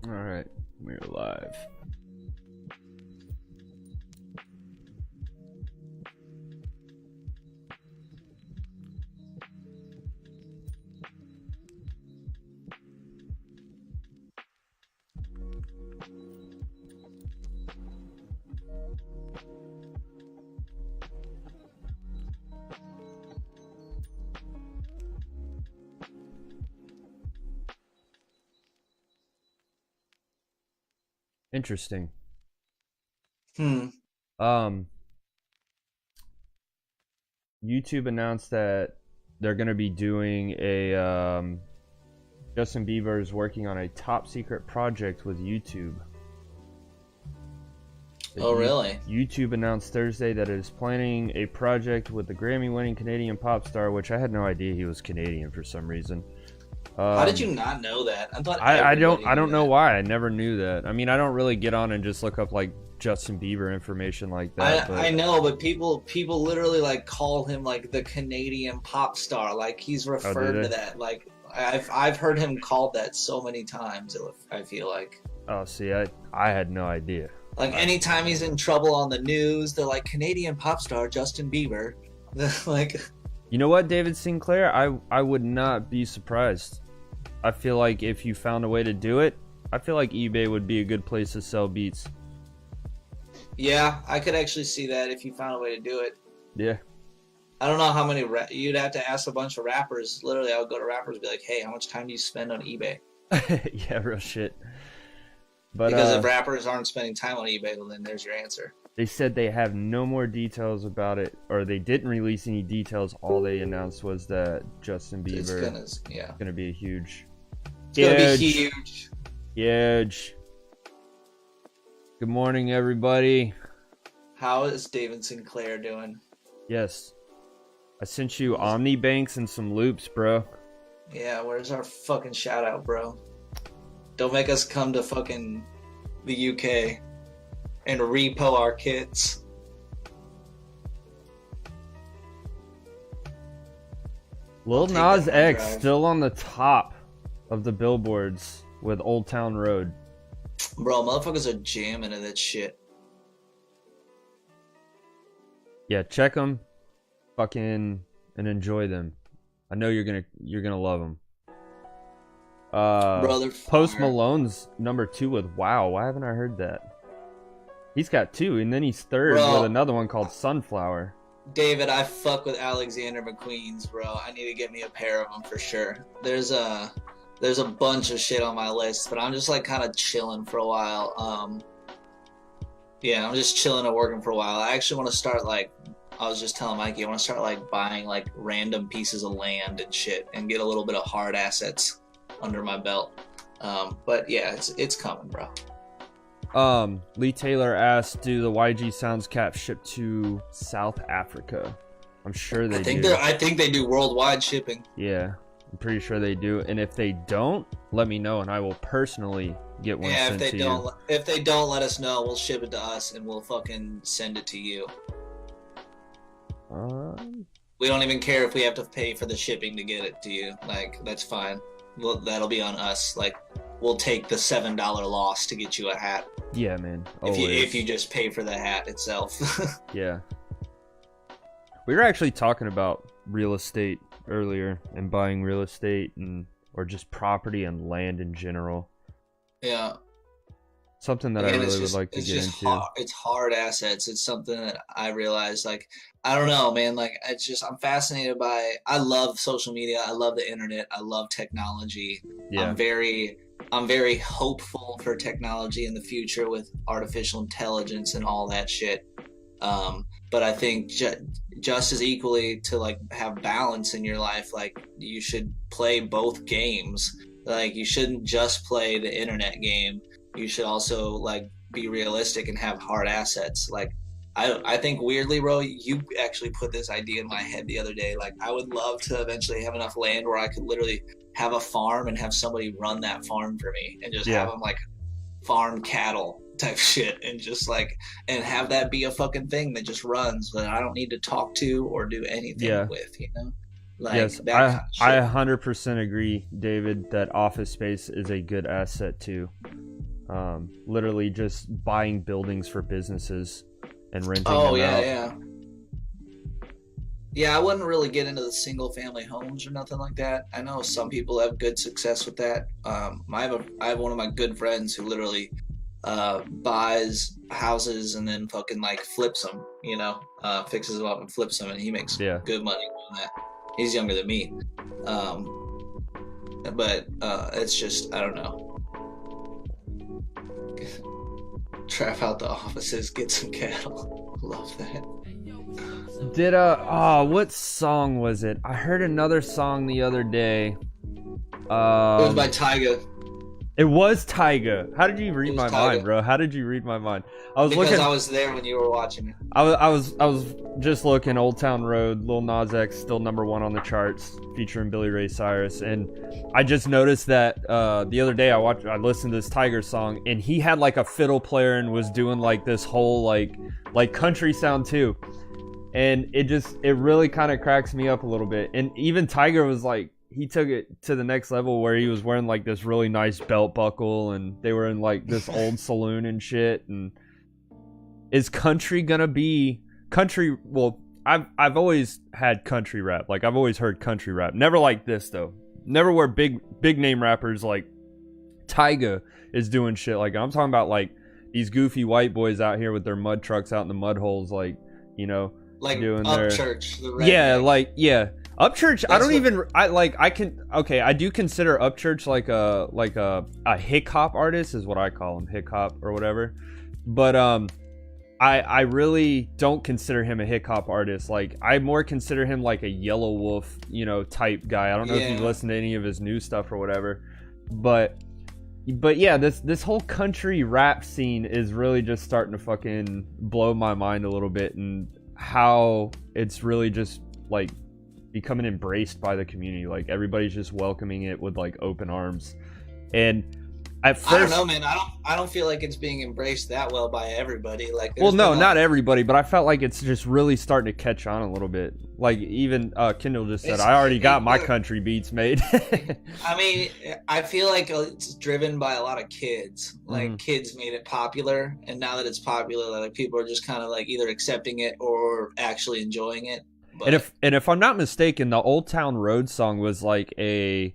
All right, we're live. Interesting. Um, YouTube announced that they're going to be doing a Justin Bieber is working on a top secret project with YouTube. Oh, really? YouTube announced Thursday that it is planning a project with the Grammy-winning Canadian pop star, which I had no idea he was Canadian for some reason. How did you not know that? I thought I don't know that. why. I never knew that. I mean, I don't really get on and just look up like Justin Bieber information like that. I know, but people literally like call him like the Canadian pop star. Like he's referred to that. Like I've heard him called that so many times. I feel like. Oh, see, I had no idea. Like anytime he's in trouble on the news, they're like Canadian pop star Justin Bieber. Like. You know what, David Sinclair? I would not be surprised. I feel like if you found a way to do it, I feel like eBay would be a good place to sell beats. Yeah, I could actually see that if you found a way to do it. Yeah. I don't know how many you'd have to ask a bunch of rappers. Literally, I would go to rappers and be like, "Hey, how much time do you spend on eBay?" Yeah, real shit. But because if rappers aren't spending time on eBay, well, then there's your answer. They said they have no more details about it, or they didn't release any details. All they announced was that Justin Bieber is going to be a huge. It's going to be huge. Huge. Good morning, everybody. How is David Sinclair doing? Yes. I sent you Omnibanks and some loops, bro. Yeah, where's our fucking shout out, bro? Don't make us come to fucking the UK and repo our kits. Lil Nas X still on the top of the billboards with Old Town Road. Bro, motherfuckers are jamming to that shit. Yeah, check them, fucking, and enjoy them. I know you're gonna love them. Brother, Post Malone's #2 with Wow. Why haven't I heard that? He's got 2, and then he's 3rd with another one called Sunflower. David, I fuck with Alexander McQueen's, bro. I need to get me a pair of them for sure. There's a bunch of shit on my list, but I'm just like kind of chilling for a while. Yeah, I'm just chilling and working for a while. I actually want to start like, I was just telling Mikey, I want to start like buying like random pieces of land and shit and get a little bit of hard assets under my belt. But yeah, it's coming, bro. Lee Taylor asked, do the YG Sounds caps ship to South Africa? I'm sure they do. I think they do worldwide shipping. Yeah, I'm pretty sure they do. And if they don't, let me know and I will personally get one sent to you. If they don't, let us know. We'll ship it to us and we'll fucking send it to you. We don't even care if we have to pay for the shipping to get it to you. Like, that's fine. Well, that'll be on us. Like, we'll take the $7 loss to get you a hat. Yeah, man. If you just pay for the hat itself. Yeah. We were actually talking about real estate earlier and buying real estate or just property and land in general. Yeah. Something that I really would like to get into. It's hard assets. It's something that I realized, like, I don't know, man. Like, I'm fascinated by, I love social media. I love the internet. I love technology. Yeah. I'm very hopeful for technology in the future with artificial intelligence and all that shit. But I think just as equally to like have balance in your life, like you should play both games. Like you shouldn't just play the internet game. You should also like be realistic and have hard assets. Like I think weirdly, bro, you actually put this idea in my head the other day. Like I would love to eventually have enough land where I could literally have a farm and have somebody run that farm for me and just have them like farm cattle type shit and just like and have that be a fucking thing that just runs that I don't need to talk to or do anything with, you know? Like, yes, I 100% agree, David, that office space is a good asset too. Literally just buying buildings for businesses and renting them Oh out. yeah. Yeah, I wouldn't really get into the single family homes or nothing like that. I know some people have good success with that. I have one of my good friends who literally buys houses and then fucking like flips them, fixes them up and flips them, and he makes good money doing that. He's younger than me. But it's just, I don't know. Trap out the offices, get some cattle. Love that. Did what song was it? I heard another song the other day. It was by Tyga. It was Tyga. How did you read my mind, bro? How did you read my mind? I was there when you were watching it. I was just looking. Old Town Road, Lil Nas X, still #1 on the charts, featuring Billy Ray Cyrus, and I just noticed that the other day I listened to this Tyga song, and he had like a fiddle player and was doing like this whole like country sound too. And it really kind of cracks me up a little bit. And even Tiger was like, he took it to the next level where he was wearing like this really nice belt buckle, and they were in like this old saloon and shit. And is country gonna be country? Well, I've always had country rap. Like I've always heard country rap. Never like this though. Never where big name rappers like Tyga is doing shit. Like I'm talking about like these goofy white boys out here with their mud trucks out in the mud holes, like like doing Upchurch, the Upchurch. I do consider Upchurch like a hip hop artist is what I call him, hip hop or whatever. But I really don't consider him a hip hop artist. Like I more consider him like a Yellow Wolf, type guy. I don't know if you listen to any of his new stuff or whatever, but yeah, this whole country rap scene is really just starting to fucking blow my mind a little bit, and how it's really just like becoming embraced by the community. Like everybody's just welcoming it with like open arms. And at first, I don't know, man. I don't feel like it's being embraced that well by everybody. Like, well, no, not everybody, but I felt like it's just really starting to catch on a little bit. Like even Kendall just said, I already got my country beats made. I mean, I feel like it's driven by a lot of kids. Like kids made it popular, and now that it's popular, like people are just kind of like either accepting it or actually enjoying it. But... And if I'm not mistaken, the Old Town Road song was like a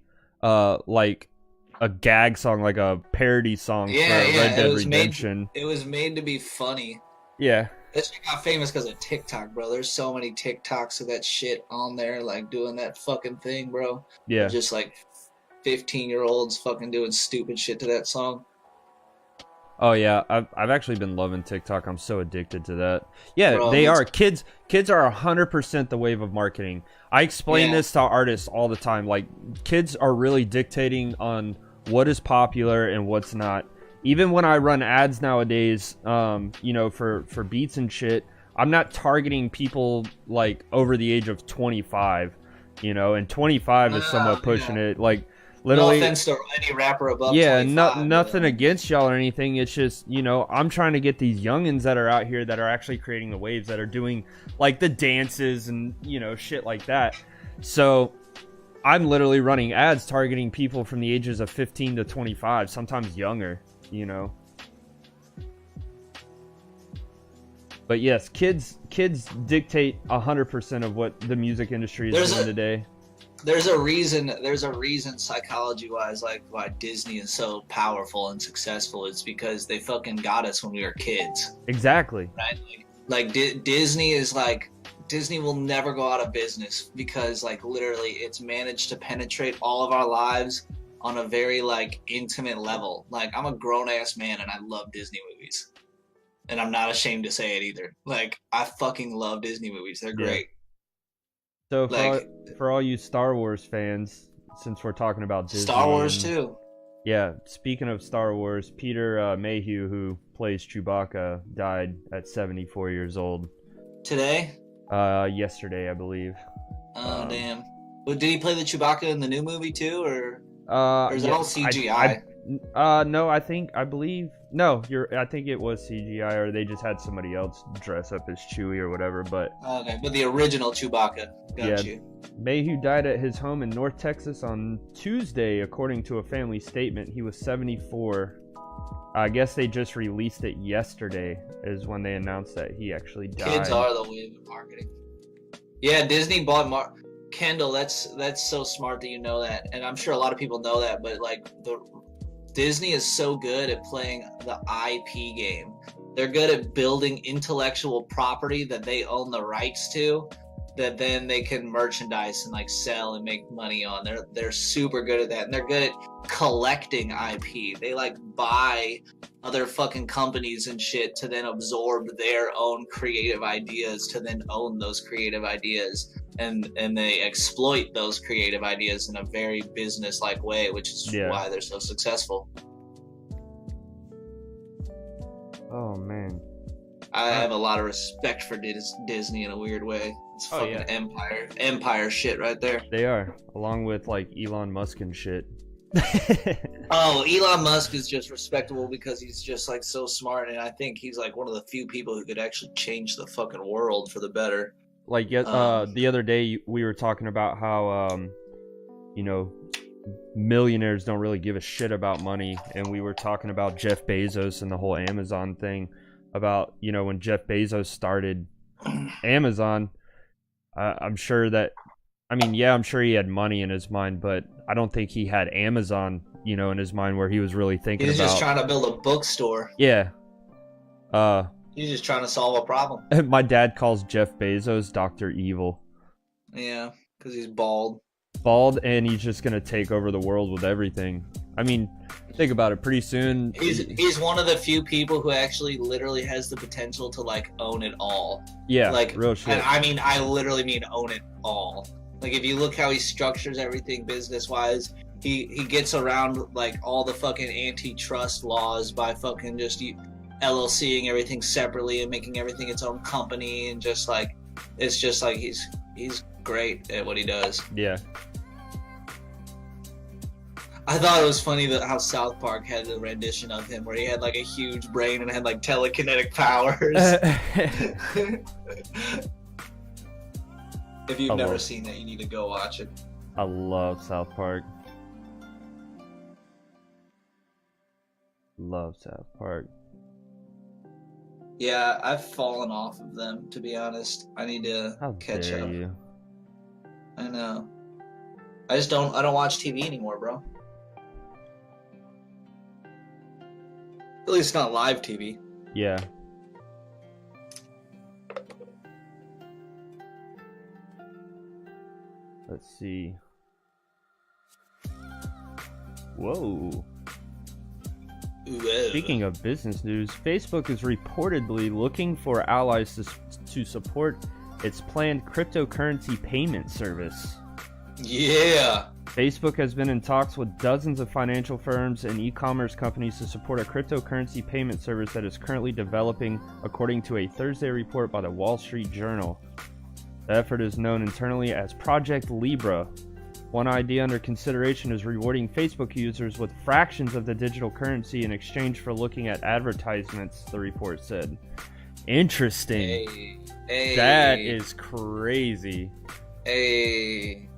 gag song, like a parody song for Red Dead Redemption. It was made to be funny. Yeah. This got famous because of TikTok, bro. There's so many TikToks of that shit on there, like doing that fucking thing, bro. Yeah. Just like 15-year-olds fucking doing stupid shit to that song. Oh yeah, I've actually been loving TikTok. I'm so addicted to that. Yeah, bro, they are. Kids are 100% the wave of marketing. I explain this to artists all the time. Like kids are really dictating on what is popular and what's not. Even when I run ads nowadays, for beats and shit, I'm not targeting people like over the age of 25, and 25 is somewhat pushing it. Like literally, no offense to any rapper above 25. Nothing against y'all or anything. It's just, I'm trying to get these youngins that are out here that are actually creating the waves, that are doing like the dances and, shit like that. So I'm literally running ads targeting people from the ages of 15 to 25, sometimes younger, But yes, kids dictate 100% of what the music industry is doing today. There's a reason psychology-wise, like why Disney is so powerful and successful. It's because they fucking got us when we were kids. Exactly. Right? Like Disney is like, Disney will never go out of business because like literally it's managed to penetrate all of our lives on a very like intimate level. Like I'm a grown-ass man and I love Disney movies. And I'm not ashamed to say it either. Like I fucking love Disney movies. They're great. So for all you Star Wars fans, since we're talking about Disney, Star Wars too. Yeah, speaking of Star Wars, Peter Mayhew, who plays Chewbacca, died at 74 years old. Today? Yesterday, I believe. Oh damn! Well, did he play the Chewbacca in the new movie too, or is it all CGI? No, I think it was CGI, or they just had somebody else dress up as Chewie or whatever. But okay, but the original Chewbacca. Got you. Mayhew died at his home in North Texas on Tuesday, according to a family statement. He was 74. I guess they just released it yesterday is when they announced that he actually died. Kids are the wave of marketing. Yeah, Disney bought Kendall. That's so smart that you know that, and I'm sure a lot of people know that. But like Disney is so good at playing the IP game. They're good at building intellectual property that they own the rights to, that then they can merchandise and like sell and make money on. They're super good at that, and they're good at collecting IP. They like buy other fucking companies and shit to then absorb their own creative ideas to then own those creative ideas, and they exploit those creative ideas in a very business-like way, which is why they're so successful. Oh man, I have a lot of respect for Disney in a weird way. It's fucking empire shit right there. They are, along with like Elon Musk and shit. Oh, Elon Musk is just respectable because he's just like so smart, and I think he's like one of the few people who could actually change the fucking world for the better. Like the other day we were talking about how millionaires don't really give a shit about money, and we were talking about Jeff Bezos and the whole Amazon thing, about when Jeff Bezos started Amazon. I'm sure he had money in his mind, but I don't think he had Amazon in his mind where he was really thinking he's just trying to build a bookstore. Yeah. He's just trying to solve a problem. My dad calls Jeff Bezos Dr. Evil. Yeah, because he's bald, and he's just gonna take over the world with everything. I mean, think about it. Pretty soon, he's one of the few people who actually literally has the potential to like own it all. Yeah, like real shit. And I mean, I literally mean own it all. Like if you look how he structures everything business wise, he gets around like all the fucking antitrust laws by fucking just LLCing everything separately and making everything its own company, and just like it's just like he's great at what he does. Yeah. I thought it was funny that how South Park had a rendition of him where he had like a huge brain and had like telekinetic powers. If you've never seen that, you need to go watch it. I love South Park. Love South Park. Yeah, I've fallen off of them, to be honest. I need to catch up. You? I know. I don't watch TV anymore, bro. At least not live TV. Yeah. Let's see. Whoa. Speaking of business news, Facebook is reportedly looking for allies to support its planned cryptocurrency payment service. Yeah. Facebook has been in talks with dozens of financial firms and e-commerce companies to support a cryptocurrency payment service that is currently developing, according to a Thursday report by the Wall Street Journal. The effort is known internally as Project Libra. One idea under consideration is rewarding Facebook users with fractions of the digital currency in exchange for looking at advertisements, the report said. Interesting. Hey. That is crazy. Hey.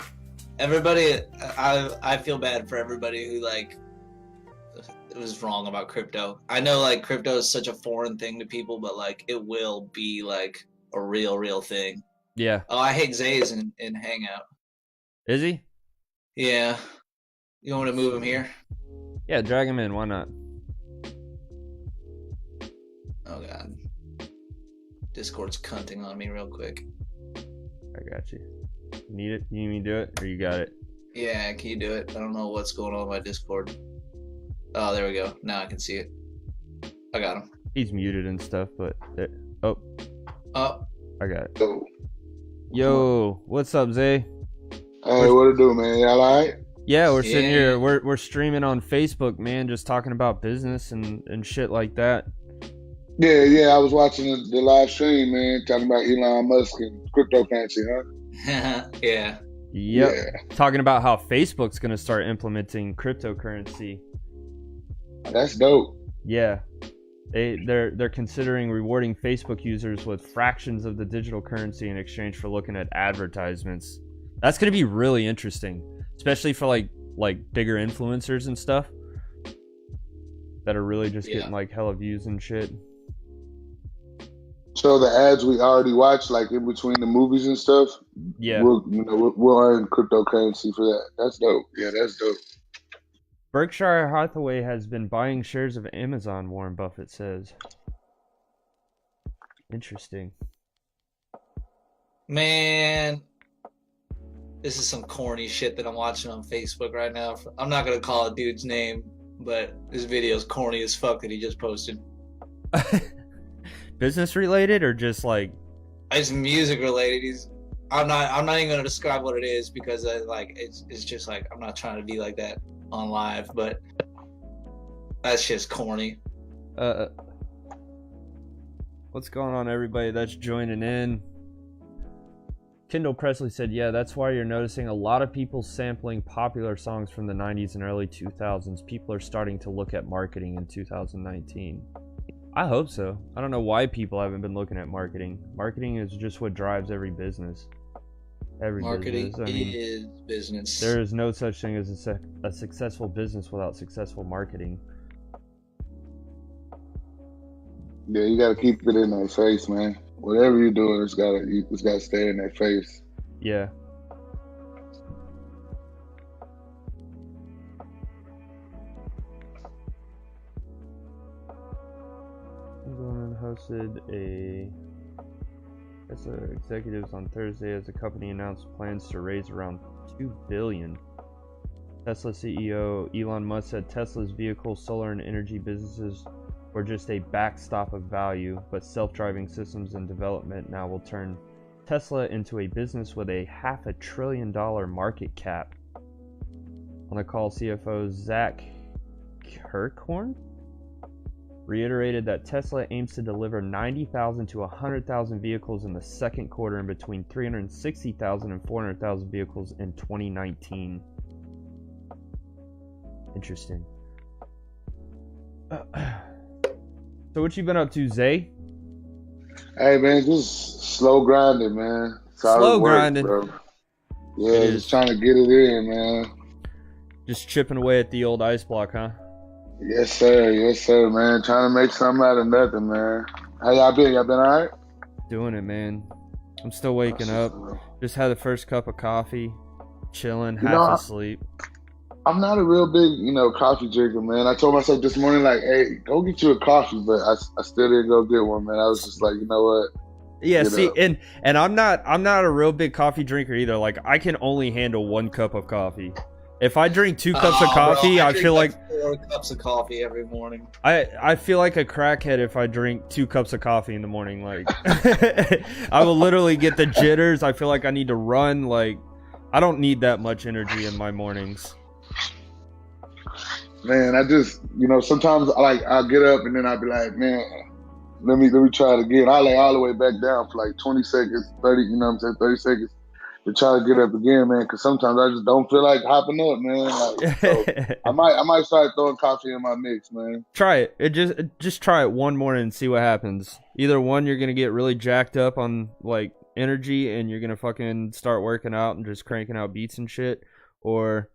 Everybody, I feel bad for everybody who like was wrong about crypto. I know like crypto is such a foreign thing to people, but like it will be like a real thing. Yeah. Oh, I hate Zay's in Hangout. Is he? Yeah. You want me to move him here? Yeah, drag him in. Why not? Oh, God. Discord's cunting on me real quick. I got you. Need it? You need me to do it? Or you got it? Yeah, can you do it? I don't know what's going on with my Discord. Oh, there we go. Now I can see it. I got him. He's muted and stuff, but... Oh. I got it. Yo, what's up, Zay? Hey, what it do, man? Y'all alright? Yeah, we're sitting here. We're streaming on Facebook, man, just talking about business and shit like that. Yeah. I was watching the live stream, man, talking about Elon Musk and cryptocurrency, huh? Yeah. Yep. Yeah. Talking about how Facebook's gonna start implementing cryptocurrency. That's dope. Yeah. They're considering rewarding Facebook users with fractions of the digital currency in exchange for looking at advertisements. That's gonna be really interesting, especially for like bigger influencers and stuff. that are really just getting like hella views and shit. So the ads we already watched, like in between the movies and stuff, we'll earn cryptocurrency for that. That's dope. Yeah, that's dope. Berkshire Hathaway has been buying shares of Amazon, Warren Buffett says. Interesting. Man, this is some corny shit that I'm watching on Facebook right now. I'm not going to call a dude's name, but this video is corny as fuck that he just posted. Business related or just like? It's music related. I'm not even going to describe what it is because it's just like, I'm not trying to be like that on live, but that's just corny. What's going on, everybody that's joining in? Kendall Presley said, yeah, that's why you're noticing a lot of people sampling popular songs from the 90s and early 2000s. People are starting to look at marketing in 2019. I hope so. I don't know why people haven't been looking at marketing. Marketing is just what drives every business. Marketing is business. There is no such thing as a successful business without successful marketing. Yeah, you gotta keep it in their face, man. Whatever you're doing, it's gotta stay in their face. Yeah. Goldman hosted a Tesla executives on Thursday as the company announced plans to raise around $2 billion. Tesla CEO Elon Musk said Tesla's vehicle, solar, and energy businesses were just a backstop of value, but self-driving systems and development now will turn Tesla into a business with a $500 billion market cap. On the call, CFO Zach Kirkhorn reiterated that Tesla aims to deliver 90,000 to 100,000 vehicles in the second quarter and between 360,000 and 400,000 vehicles in 2019. Interesting. So what you been up to, Zay? Hey, man, just slow grinding, man. Slow grinding. Bro. Yeah, just trying to get it in, man. Just chipping away at the old ice block, huh? Yes, sir. Yes, sir, man. Trying to make something out of nothing, man. How y'all been? Y'all been all right? Doing it, man. I'm still waking up. Just had the first cup of coffee, chilling, half asleep. I'm not a real big, coffee drinker, man. I told myself this morning, like, hey, go get you a coffee, but I still didn't go get one, man. I was just like, you know what? Yeah, see, and I'm not a real big coffee drinker either. Like, I can only handle 1 cup of coffee. If I drink 2 cups of coffee, I feel like 4 cups of coffee every morning. I feel like a crackhead if I drink 2 cups of coffee in the morning. Like, I will literally get the jitters. I feel like I need to run. Like, I don't need that much energy in my mornings. Man, I just, sometimes I'll get up and then I'll be like, man, let me try it again. I lay all the way back down for like 20 seconds, 30, 30 seconds to try to get up again, man. Because sometimes I just don't feel like hopping up, man. Like, so I might start throwing coffee in my mix, man. Try it. Just try it one morning and see what happens. Either one, you're gonna get really jacked up on like energy and you're gonna fucking start working out and just cranking out beats and shit, or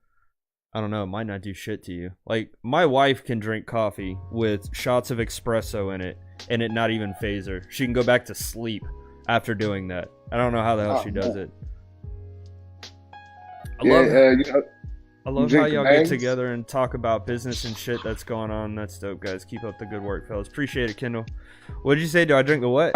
I don't know, it might not do shit to you. Like, my wife can drink coffee with shots of espresso in it and it not even phase her. She can go back to sleep after doing that. I don't know how the hell she does it. I love how y'all get together and talk about business and shit that's going on. That's dope, guys. Keep up the good work, fellas. Appreciate it, Kendall. What did you say? Do I drink the what?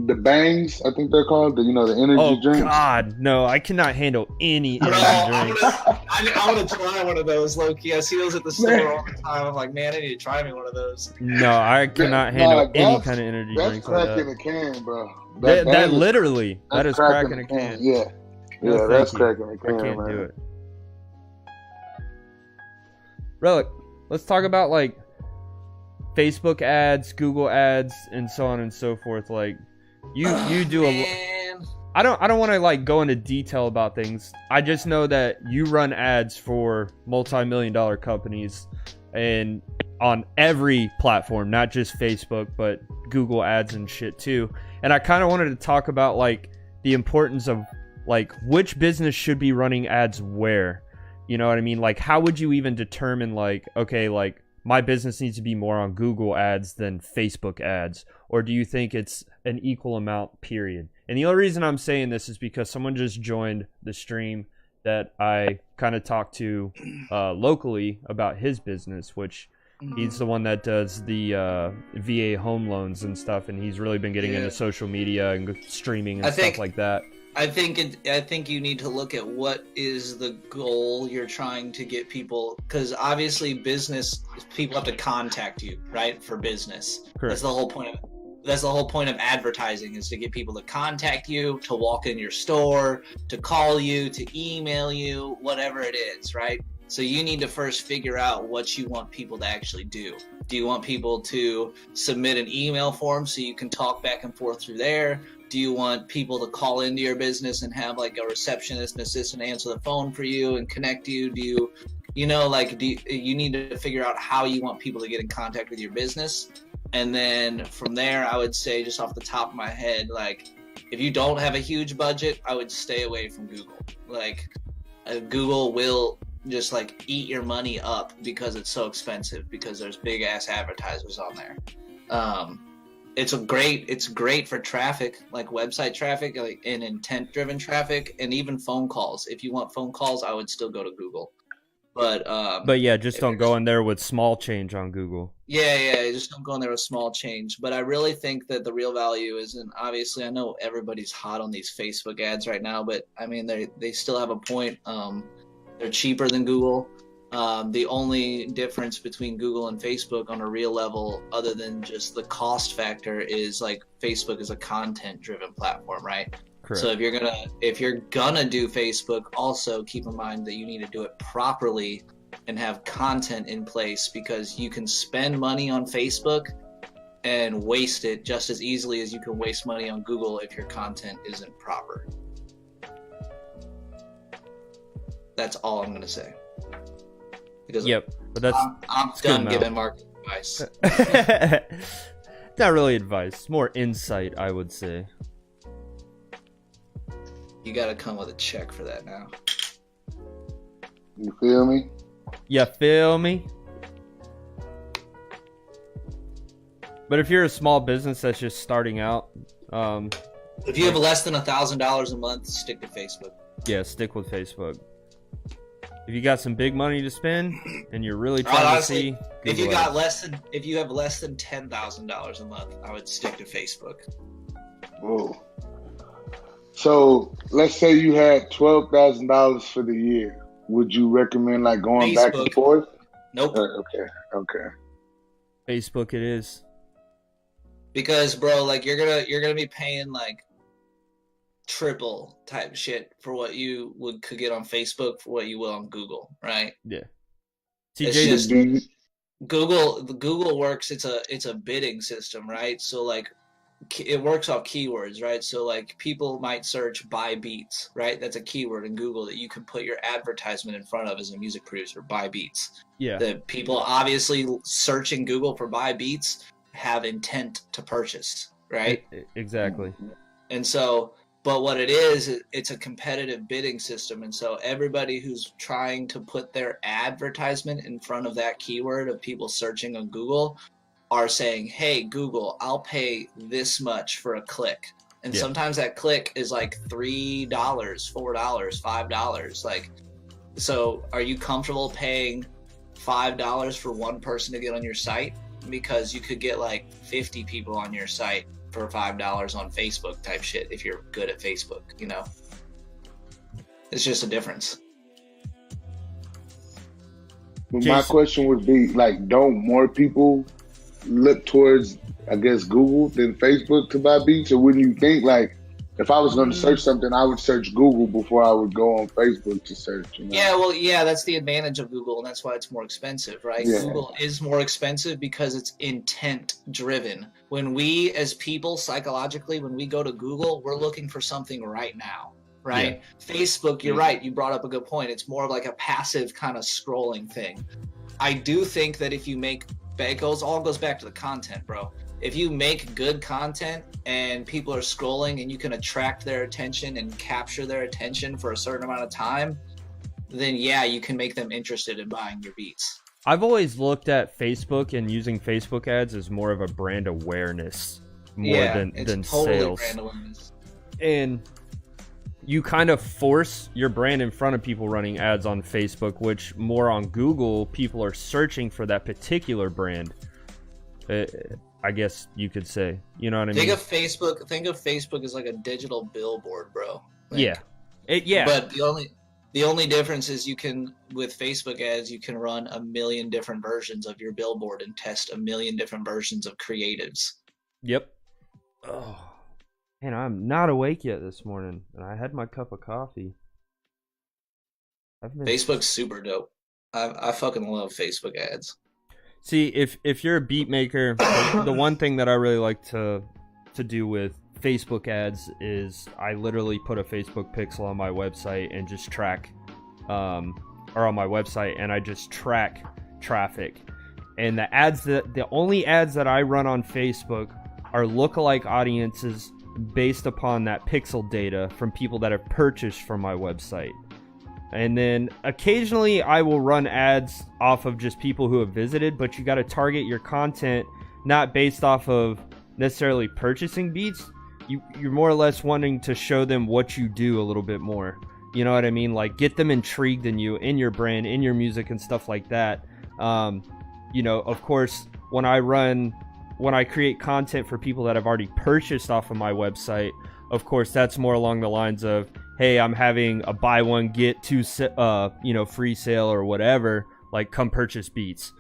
The bangs, I think they're called. The energy drinks. Oh God, no! I cannot handle any energy drinks. I want to try one of those, low key. I see those at the store all the time. I'm like, man, I need to try me one of those. No, I cannot handle any kind of energy drinks like that. That's crack in a can, bro. That literally, that is crack in a can. Yeah, that's crack in a can. I can't do it. Relic, let's talk about like Facebook ads, Google ads, and so on and so forth. Like, you do I don't want to like go into detail about things. I just know that you run ads for multi-million-dollar companies and on every platform, not just Facebook, but Google ads and shit too. And I kind of wanted to talk about like the importance of like which business should be running ads where. You know what I mean? Like, how would you even determine like, okay, like my business needs to be more on Google ads than Facebook ads? Or do you think it's an equal amount, period? And the only reason I'm saying this is because someone just joined the stream that I kind of talked to locally about his business, which he's the one that does the VA home loans and stuff, and he's really been getting into social media and streaming and stuff like that. I think you need to look at what is the goal you're trying to get people, because obviously business people have to contact you, right, for business. Correct. That's the whole point of advertising, is to get people to contact you, to walk in your store, to call you, to email you, whatever it is, right? So you need to first figure out what you want people to actually do. Do you want people to submit an email form so you can talk back and forth through there? Do you want people to call into your business and have like a receptionist and assistant answer the phone for you and connect you? Do you need to figure out how you want people to get in contact with your business? And then from there, I would say, just off the top of my head, like, if you don't have a huge budget, I would stay away from Google. Like, Google will just like eat your money up because it's so expensive, because there's big ass advertisers on there. It's great for traffic, like website traffic, like, and intent driven traffic, and even phone calls. If you want phone calls, I would still go to Google. But yeah, just don't go in there with small change on Google. Yeah, just don't go in there with small change. But I really think that the real value is, and obviously I know everybody's hot on these Facebook ads right now, but I mean they still have a point. They're cheaper than Google. The only difference between Google and Facebook on a real level, other than just the cost factor, is like Facebook is a content driven platform, right? Correct. So if you're gonna do Facebook, also keep in mind that you need to do it properly and have content in place, because you can spend money on Facebook and waste it just as easily as you can waste money on Google if your content isn't proper. That's all I'm gonna say. Because but that's I'm done giving marketing advice. Not really advice, more insight, I would say. You gotta come with a check for that now. You feel me? You feel me? But if you're a small business that's just starting out, if you have less than $1,000 a month, stick to Facebook. Yeah, stick with Facebook. If you got some big money to spend and you're really trying to see, if you have less than $10,000 a month, I would stick to Facebook. Whoa. So let's say you had $12,000 for the year. Would you recommend like going back and forth? Nope. Okay. Facebook it is. Because bro, like you're gonna be paying like triple type shit for what you could get on Facebook for what you will on Google, right? Yeah. It's just Google works. It's a bidding system, right? So like it works off keywords, right? So like people might search buy beats, right? That's a keyword in Google that you can put your advertisement in front of as a music producer. Buy beats. Yeah. The people obviously searching Google for buy beats have intent to purchase, right? Exactly. And so, but what it is, it's a competitive bidding system. And so everybody who's trying to put their advertisement in front of that keyword of people searching on Google are saying, hey, Google, I'll pay this much for a click. And sometimes that click is like $3, $4, $5. Like, so are you comfortable paying $5 for one person to get on your site? Because you could get like 50 people on your site for $5 on Facebook type shit if you're good at Facebook, you know? It's just a difference. But my question would be, like, don't more people look towards, I guess, Google than Facebook to buy beats? Or wouldn't you think, like, if I was going to search something, I would search Google before I would go on Facebook to search? You know? Yeah, that's the advantage of Google, and that's why it's more expensive, right? Yeah. Google is more expensive because it's intent driven. When we, as people, psychologically, when we go to Google, we're looking for something right now, right? Yeah. Facebook, you're right. You brought up a good point. It's more of like a passive kind of scrolling thing. I do think that if you make, it all goes back to the content, bro. If you make good content and people are scrolling and you can attract their attention and capture their attention for a certain amount of time, then yeah, you can make them interested in buying your beats. I've always looked at Facebook and using Facebook ads as more of a brand awareness more than totally sales. Brand awareness. And you kind of force your brand in front of people running ads on Facebook, which more on Google, people are searching for that particular brand. I guess you could say, you know what I mean? Think of Facebook as like a digital billboard, bro. Like, yeah. But the only difference is with Facebook ads, you can run a million different versions of your billboard and test a million different versions of creatives. Yep. Oh, and I'm not awake yet this morning, and I had my cup of coffee. Facebook's super dope. I fucking love Facebook ads. See, if you're a beat maker, the one thing that I really like to do with Facebook ads is I literally put a Facebook pixel on my website and just track, or on my website, and I just track traffic. And the only ads that I run on Facebook are lookalike audiences based upon that pixel data from people that have purchased from my website. And then occasionally I will run ads off of just people who have visited, but you got to target your content not based off of necessarily purchasing beats. You're more or less wanting to show them what you do a little bit more. You know what I mean? Like, get them intrigued in you, in your brand, in your music and stuff like that. You know, of course, when I create content for people that have already purchased off of my website, of course, that's more along the lines of, hey, I'm having a buy one, get two, free sale or whatever. Like, come purchase beats.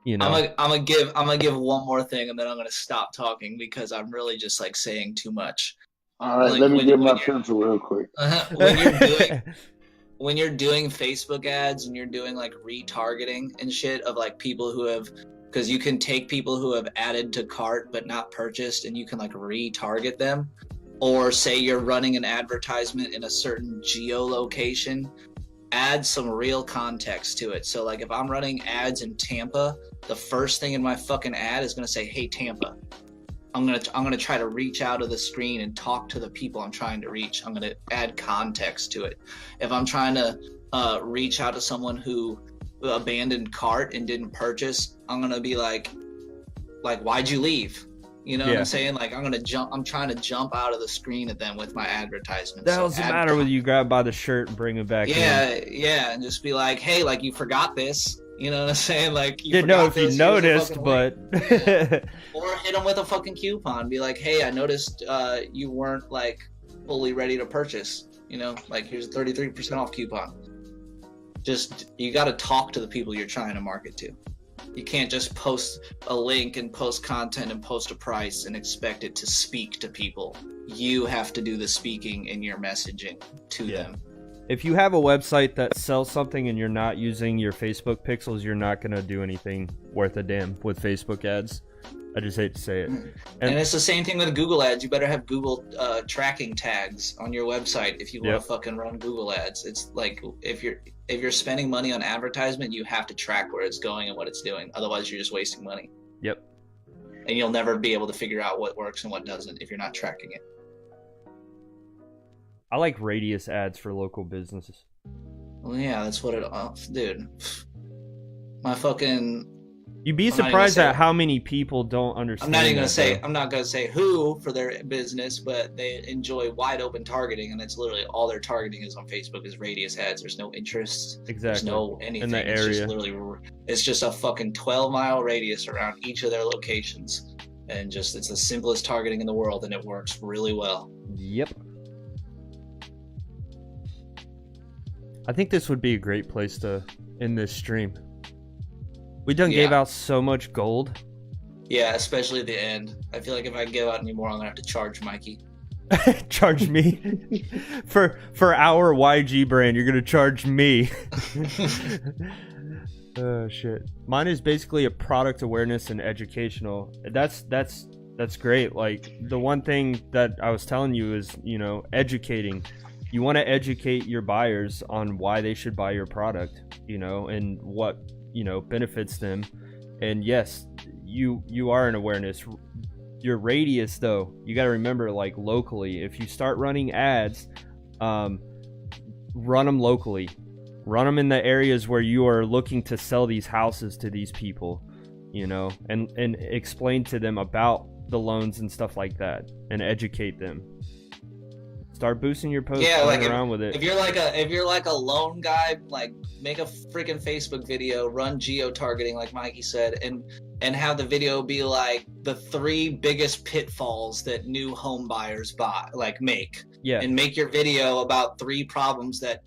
You know, I'm gonna give one more thing, and then I'm gonna stop talking because I'm really just like saying too much. All right, let me get my pencil real quick. When you're doing Facebook ads and you're doing like retargeting and shit of like people who have, because you can take people who have added to cart but not purchased, and you can like retarget them. Or say you're running an advertisement in a certain geolocation, add some real context to it. So like if I'm running ads in Tampa, the first thing in my fucking ad is gonna say, "Hey Tampa." I'm gonna try to reach out of the screen and talk to the people I'm trying to reach. I'm gonna add context to it. If I'm trying to reach out to someone who abandoned cart and didn't purchase, I'm gonna be like, why'd you leave? You know what I'm saying? Like, I'm trying to jump out of the screen at them with my advertisement. The hell's the matter with you? Grab by the shirt and bring it back in. Yeah, and just be like, hey, like, you forgot this. You know what I'm saying? Like, you didn't know if you noticed, but or hit them with a fucking coupon. Be like, hey, I noticed you weren't like fully ready to purchase. You know, like, here's a 33% off coupon. Just, you got to talk to the people you're trying to market to. You can't just post a link and post content and post a price and expect it to speak to people. You have to do the speaking in your messaging to them. If you have a website that sells something and you're not using your Facebook pixels, you're not going to do anything worth a damn with Facebook ads. I just hate to say it. And it's the same thing with Google ads. You better have Google tracking tags on your website if you want to fucking run Google ads. It's like, if you're spending money on advertisement, you have to track where it's going and what it's doing. Otherwise, you're just wasting money. Yep. And you'll never be able to figure out what works and what doesn't if you're not tracking it. I like radius ads for local businesses. Well, yeah, that's what dude. My fucking... You'd be surprised at how many people don't understand. I'm not gonna say who for their business, but they enjoy wide open targeting, and it's literally all their targeting is on Facebook is radius ads. There's no interest. Exactly. There's no anything. In the area. It's just a fucking 12-mile radius around each of their locations, and just it's the simplest targeting in the world, and it works really well. Yep. I think this would be a great place to end this stream. We done gave out so much gold. Yeah, especially at the end. I feel like if I give out any more, I'm gonna have to charge Mikey. Charge me for our YG brand. You're gonna charge me. Oh shit. Mine is basically a product awareness and educational. That's great. Like, the one thing that I was telling you is, you know, educating. You want to educate your buyers on why they should buy your product, you know, and what, you know, benefits them. And yes, you are an awareness. Your radius, though, you got to remember, like, locally, if you start running ads, run them locally. Run them in the areas where you are looking to sell these houses to these people, you know, and explain to them about the loans and stuff like that, and educate them. Start boosting your posts, playing around with it. If you're like a loan guy, like make a freaking Facebook video, run geo-targeting like Mikey said, and have the video be like the 3 biggest pitfalls that new home buyers make. Yeah. And make your video about 3 problems that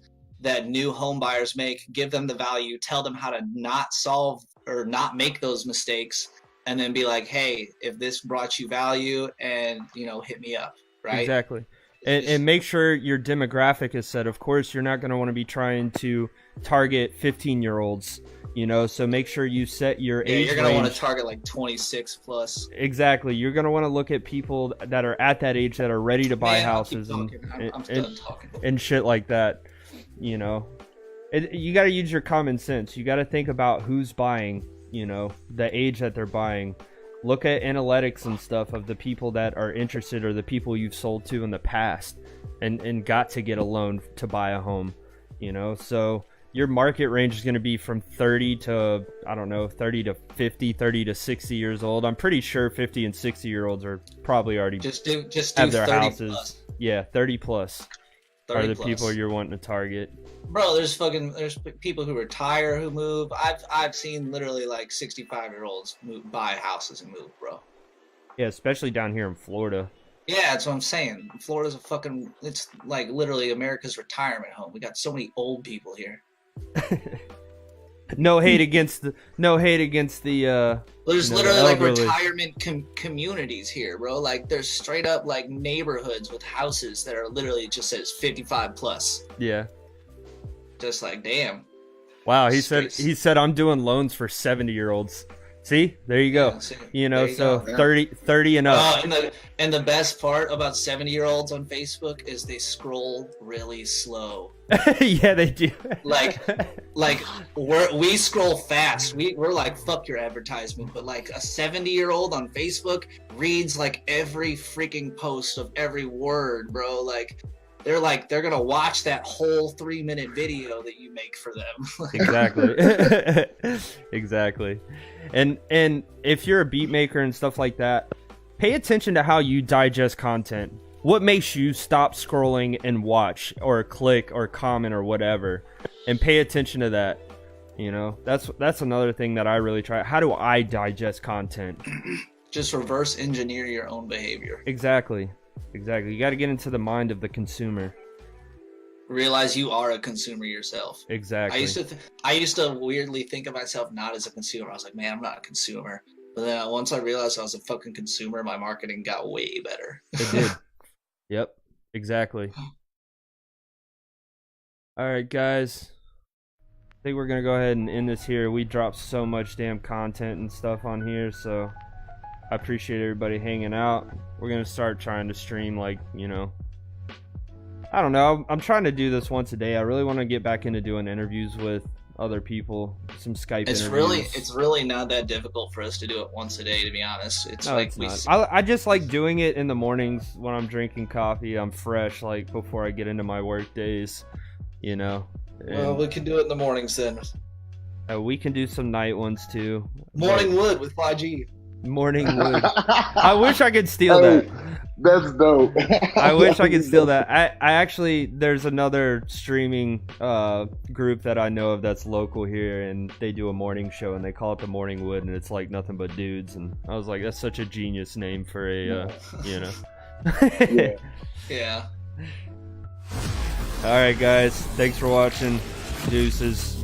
new home buyers make, give them the value, tell them how to not solve or not make those mistakes, and then be like, hey, if this brought you value, and hit me up, right? Exactly. And make sure your demographic is set. Of course, you're not going to want to be trying to target 15-year-olds, so make sure you set your age range. You're going to want to target like 26 plus. Exactly. You're going to want to look at people that are at that age that are ready to buy houses I'm done talking. And shit like that. You got to use your common sense. You got to think about who's buying, the age that they're buying. Look at analytics and stuff of the people that are interested or the people you've sold to in the past and got to get a loan to buy a home, so your market range is going to be from 30 to, 30 to 50, 30 to 60 years old. I'm pretty sure 50 and 60 year olds are probably already just do have their 30 houses. Plus. Yeah. 30 plus 30 are the plus. people you're wanting to target. Bro, there's people who retire who move. I've seen literally like 65-year-olds buy houses and move, bro. Yeah, especially down here in Florida. Yeah, that's what I'm saying. Florida's it's like literally America's retirement home. We got so many old people here. No hate against the there's literally like elderly. retirement communities here, bro. Like there's straight up like neighborhoods with houses that are literally just says 55 plus. Yeah. Just like, damn. Wow, he said I'm doing loans for 70-year-olds. See? There you go. Yeah, so 30 and up. And the best part about 70-year-olds on Facebook is they scroll really slow. Yeah, they do. like we scroll fast. We're like, fuck your advertisement, but like a 70-year-old on Facebook reads like every freaking post of every word, bro. Like they're gonna watch that whole 3-minute video that you make for them. Exactly. Exactly. And if you're a beat maker and stuff like that, pay attention to how you digest content. What makes you stop scrolling and watch or click or comment or whatever, and pay attention to that. That's another thing that I really try. How do I digest content? Just reverse engineer your own behavior. Exactly. You got to get into the mind of the consumer. Realize you are a consumer yourself. Exactly. I used to weirdly think of myself not as a consumer. I was like, man, I'm not a consumer. But then once I realized I was a fucking consumer, my marketing got way better. It did. Yep. Exactly. All right, guys. I think we're gonna go ahead and end this here. We dropped so much damn content and stuff on here, so I appreciate everybody hanging out. We're gonna start trying to stream, I don't know. I'm trying to do this once a day. I really want to get back into doing interviews with other people, some Skype interviews. It's really not that difficult for us to do it once a day, to be honest. It's not. I just like doing it in the mornings when I'm drinking coffee. I'm fresh, before I get into my work days, Well, we can do it in the mornings then. We can do some night ones too. Morning wood with 5G. Morning wood. I wish I could steal that. That's dope. I wish I could steal that. I actually, there's another streaming group that I know of that's local here, and they do a morning show, and they call it the Morning Wood, and it's like nothing but dudes. And I was like, that's such a genius name for a, Yeah. Yeah. All right, guys. Thanks for watching. Deuces.